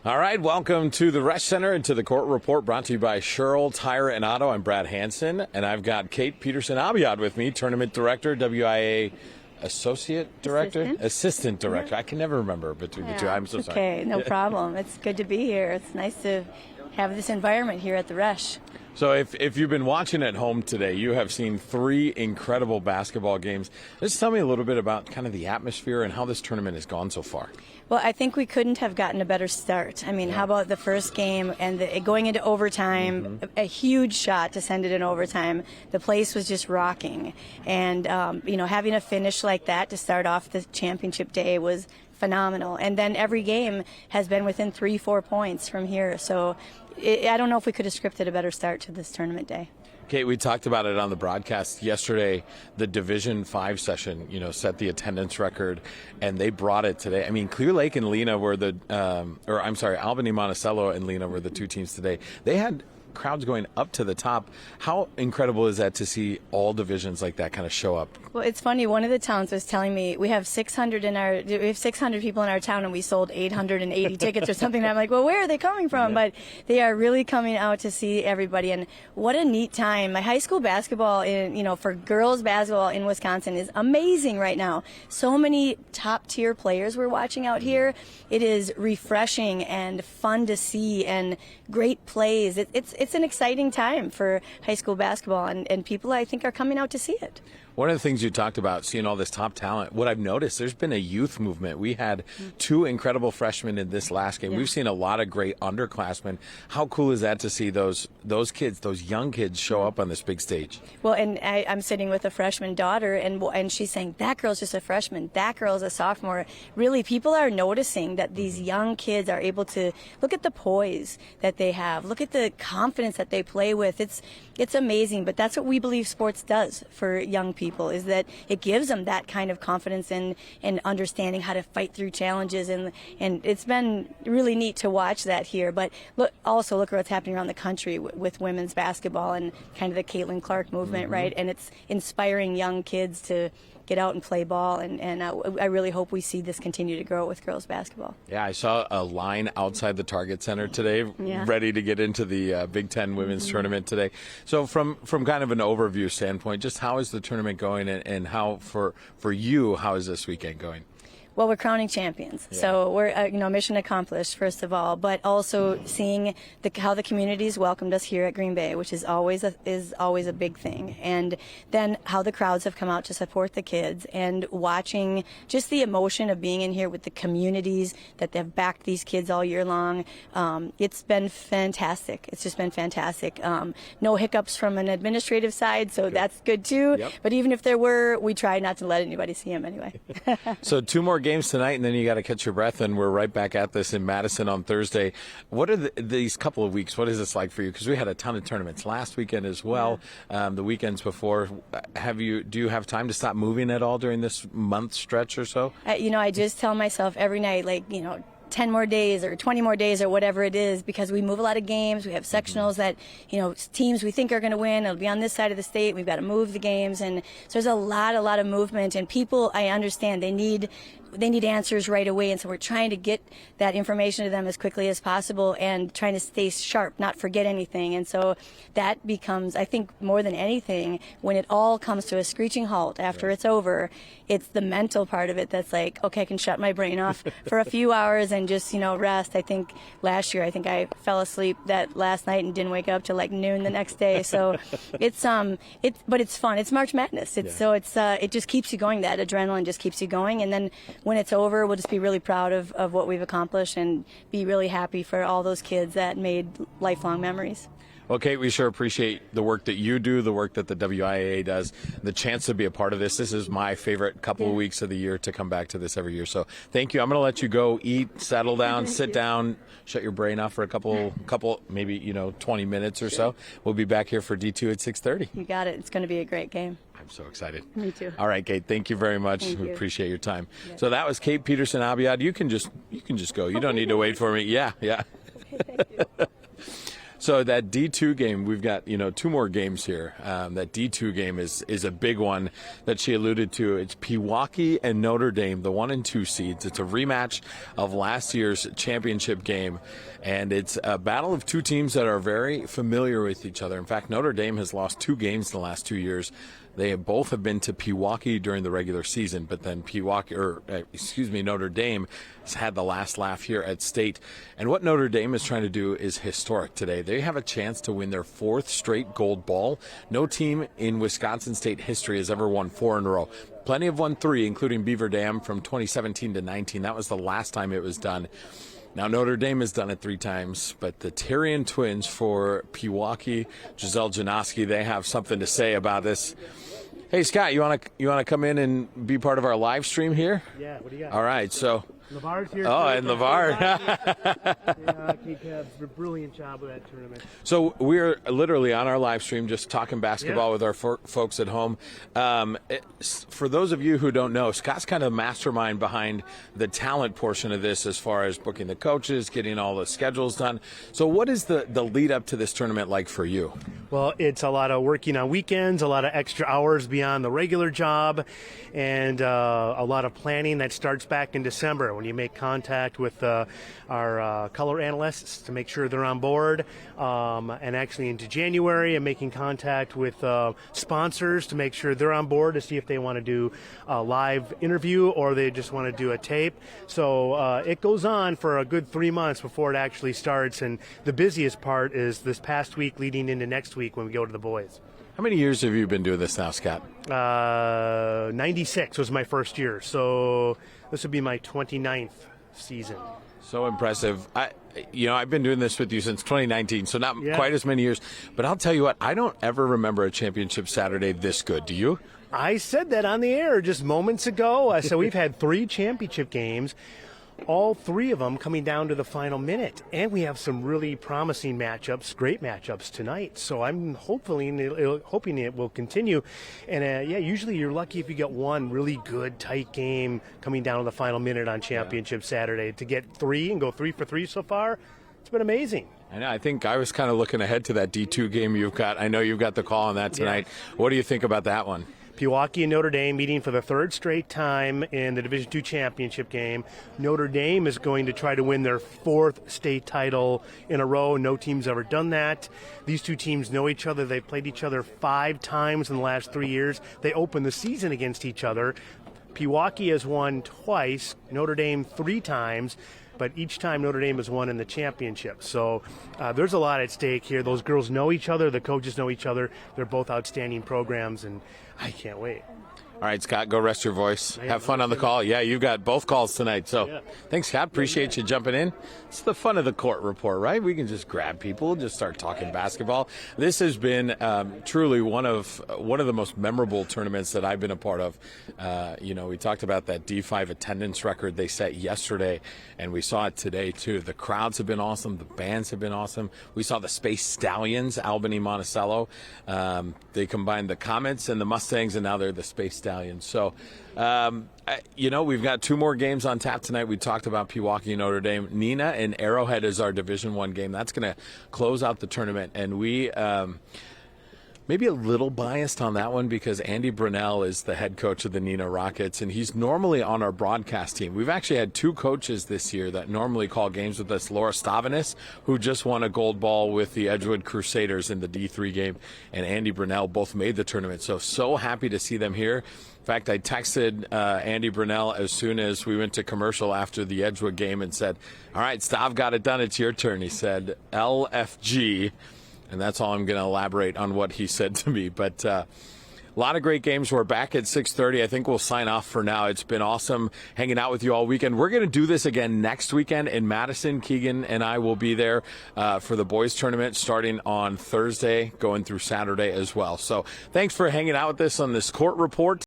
All right, welcome to the Resch Center and to the Court Report, brought to you by Sherrill Tire and Auto. I'm Brad Hansen, and I've got Kate Peterson-Abiad with me, Tournament Director, WIAA Associate Director? Assistant Director. I can never remember between the two. I'm so sorry. Okay, no problem. It's good to be here. It's nice to have this environment here at the Resch. So if you've been watching at home today, you have seen 3 incredible basketball games. Just tell me a little bit about kind of the atmosphere and how this tournament has gone so far. Well, I think we couldn't have gotten a better start. I mean, how about the first game and going into overtime, a huge shot to send it in overtime. The place was just rocking. And, having a finish like that to start off the championship day was phenomenal. And then every game has been within 3-4 points from here. So I don't know if we could have scripted a better start to this tournament day. Kate, we talked about it on the broadcast yesterday. The Division 5 session, set the attendance record, and they brought it today. I mean, Clear Lake and Lena were Albany, Monticello and Lena were the 2 teams today. They had crowds going up to the top. How incredible is that to see all divisions like that kind of show up? Well, it's funny. One of the towns was telling me we have 600 people in our town, and we sold 880 tickets or something. And I'm like, well, where are they coming from? Yeah. But they are really coming out to see everybody, and what a neat time. My high school basketball, for girls basketball in Wisconsin is amazing right now. So many top tier players we're watching out here. It is refreshing and fun to see, and great plays. It's an exciting time for high school basketball, and people, I think, are coming out to see it. One of the things you talked about, seeing all this top talent, what I've noticed, there's been a youth movement. We had 2 incredible freshmen in this last game. Yeah. We've seen a lot of great underclassmen. How cool is that to see those kids, those young kids show up on this big stage? Well, and I'm sitting with a freshman daughter, and she's saying, that girl's just a freshman, that girl's a sophomore. Really, people are noticing that these young kids are able to look at the poise that they have, look at the confidence that they play with. It's amazing, but that's what we believe sports does for young people, is that it gives them that kind of confidence and understanding how to fight through challenges, and it's been really neat to watch that here. But look at what's happening around the country with women's basketball and kind of the Caitlin Clark movement, right? And it's inspiring young kids to get out and play ball, and I really hope we see this continue to grow with girls basketball. Yeah, I saw a line outside the Target Center today, ready to get into the Big Ten Women's Tournament today. So from kind of an overview standpoint, just how is the tournament going, and how, for you, how is this weekend going? Well, we're crowning champions, so we're mission accomplished, first of all. But also seeing how the community's welcomed us here at Green Bay, which is always a big thing, and then how the crowds have come out to support the kids, and watching just the emotion of being in here with the communities that have backed these kids all year long. It's been fantastic. It's just been fantastic. No hiccups from an administrative side, so that's good too. Yep. But even if there were, we try not to let anybody see them anyway. So 2 more games tonight, and then you got to catch your breath, and we're right back at this in Madison on Thursday. What are these couple of weeks? What is this like for you? Because we had a ton of tournaments last weekend as well, the weekends before. Do you have time to stop moving at all during this month stretch or so? I just tell myself every night, 10 more days or 20 more days or whatever it is, because we move a lot of games. We have sectionals that, teams we think are going to win. It'll be on this side of the state. We've got to move the games. And so there's a lot of movement. And people, I understand, they need answers right away. And so we're trying to get that information to them as quickly as possible and trying to stay sharp, not forget anything. And so that becomes, I think, more than anything, when it all comes to a screeching halt after it's over, it's the mental part of it that's like, okay, I can shut my brain off for a few hours and just, rest. I think last year, I fell asleep that last night and didn't wake up till noon the next day. So but it's fun. It's March Madness. It just keeps you going. That adrenaline just keeps you going. And then when it's over, we'll just be really proud of what we've accomplished and be really happy for all those kids that made lifelong memories. Well, Kate, we sure appreciate the work that you do, the work that the WIAA does, the chance to be a part of this. This is my favorite couple of weeks of the year to come back to this every year. So thank you. I'm going to let you go eat, settle down, sit down, shut your brain off for a couple, maybe 20 minutes or so. We'll be back here for D2 at 6:30. You got it. It's going to be a great game. I'm so excited. Me too. All right, Kate, thank you very much. We appreciate your time. Yeah. So that was Kate Peterson-Abiad. You can just go. You don't need to wait for me. Yeah. Okay, thank you. So that D2 game, we've got, two more games here. That D2 game is a big one that she alluded to. It's Pewaukee and Notre Dame, the 1 and 2 seeds. It's a rematch of last year's championship game, and it's a battle of two teams that are very familiar with each other. In fact, Notre Dame has lost 2 games in the last 2 years. They both have been to Pewaukee during the regular season, but then Notre Dame has had the last laugh here at State. And what Notre Dame is trying to do is historic today. They have a chance to win their 4th straight gold ball. No team in Wisconsin State history has ever won 4 in a row. Plenty have won 3, including Beaver Dam from 2017 to 19. That was the last time it was done. Now, Notre Dame has done it 3 times, but the Tyrion twins for Pewaukee, Giselle Janoski, they have something to say about this. Hey, Scott, you want to come in and be part of our live stream here? Yeah, what do you got? All right, so. LeVar's here. Oh, and LeVar. K-Cubs did a brilliant job with that tournament. So we're literally on our live stream just talking basketball with our folks at home. For those of you who don't know, Scott's kind of the mastermind behind the talent portion of this as far as booking the coaches, getting all the schedules done. So what is the lead up to this tournament like for you? Well, it's a lot of working on weekends, a lot of extra hours beyond the regular job, and a lot of planning that starts back in December when you make contact with our color analysts to make sure they're on board, and actually into January and making contact with sponsors to make sure they're on board to see if they want to do a live interview or they just want to do a tape. So it goes on for a good 3 months before it actually starts, and the busiest part is this past week leading into next week when we go to the boys. How many years have you been doing this now, Scott? 96 was my first year, so this would be my 29th season. So impressive. I've been doing this with you since 2019, so not quite as many years. But I'll tell you what, I don't ever remember a championship Saturday this good. Do you? I said that on the air just moments ago. So we've had 3 championship games, all 3 of them coming down to the final minute. And we have some really promising matchups, great matchups tonight. So I'm hoping it will continue. And usually you're lucky if you get one really good, tight game coming down to the final minute on championship Saturday. To get 3 and go 3 for 3 so far, it's been amazing. I know. I think I was kind of looking ahead to that D2 game you've got. I know you've got the call on that tonight. Yeah. What do you think about that one? Pewaukee and Notre Dame meeting for the 3rd straight time in the Division II championship game. Notre Dame is going to try to win their 4th state title in a row. No team's ever done that. These 2 teams know each other. They've played each other 5 times in the last 3 years. They opened the season against each other. Pewaukee has won twice, Notre Dame 3 times. But each time Notre Dame has won in the championship. So there's a lot at stake here. Those girls know each other. The coaches know each other. They're both outstanding programs, and I can't wait. All right, Scott, go rest your voice. Have fun on the call. Yeah, you've got both calls tonight. So thanks, Scott. Appreciate you jumping in. It's the fun of the court report, right? We can just grab people, just start talking basketball. This has been truly one of the most memorable tournaments that I've been a part of. We talked about that D5 attendance record they set yesterday, and we saw it today, too. The crowds have been awesome. The bands have been awesome. We saw the Space Stallions, Albany Monticello. They combined the Comets and the Mustangs, and now they're the Space Stallions. So, we've got 2 more games on tap tonight. We talked about Pewaukee and Notre Dame. Nina and Arrowhead is our Division I game. That's going to close out the tournament. And we maybe a little biased on that one because Andy Brunell is the head coach of the Nina Rockets, and he's normally on our broadcast team. We've actually had 2 coaches this year that normally call games with us. Laura Stavanis, who just won a gold ball with the Edgewood Crusaders in the D3 game, and Andy Brunell both made the tournament. So happy to see them here. In fact, I texted Andy Brunell as soon as we went to commercial after the Edgewood game and said, all right, Stav got it done. It's your turn. He said, LFG. And that's all I'm going to elaborate on what he said to me. But a lot of great games. We're back at 6:30. I think we'll sign off for now. It's been awesome hanging out with you all weekend. We're going to do this again next weekend in Madison. Keegan and I will be there for the boys tournament starting on Thursday, going through Saturday as well. So thanks for hanging out with us on this court report.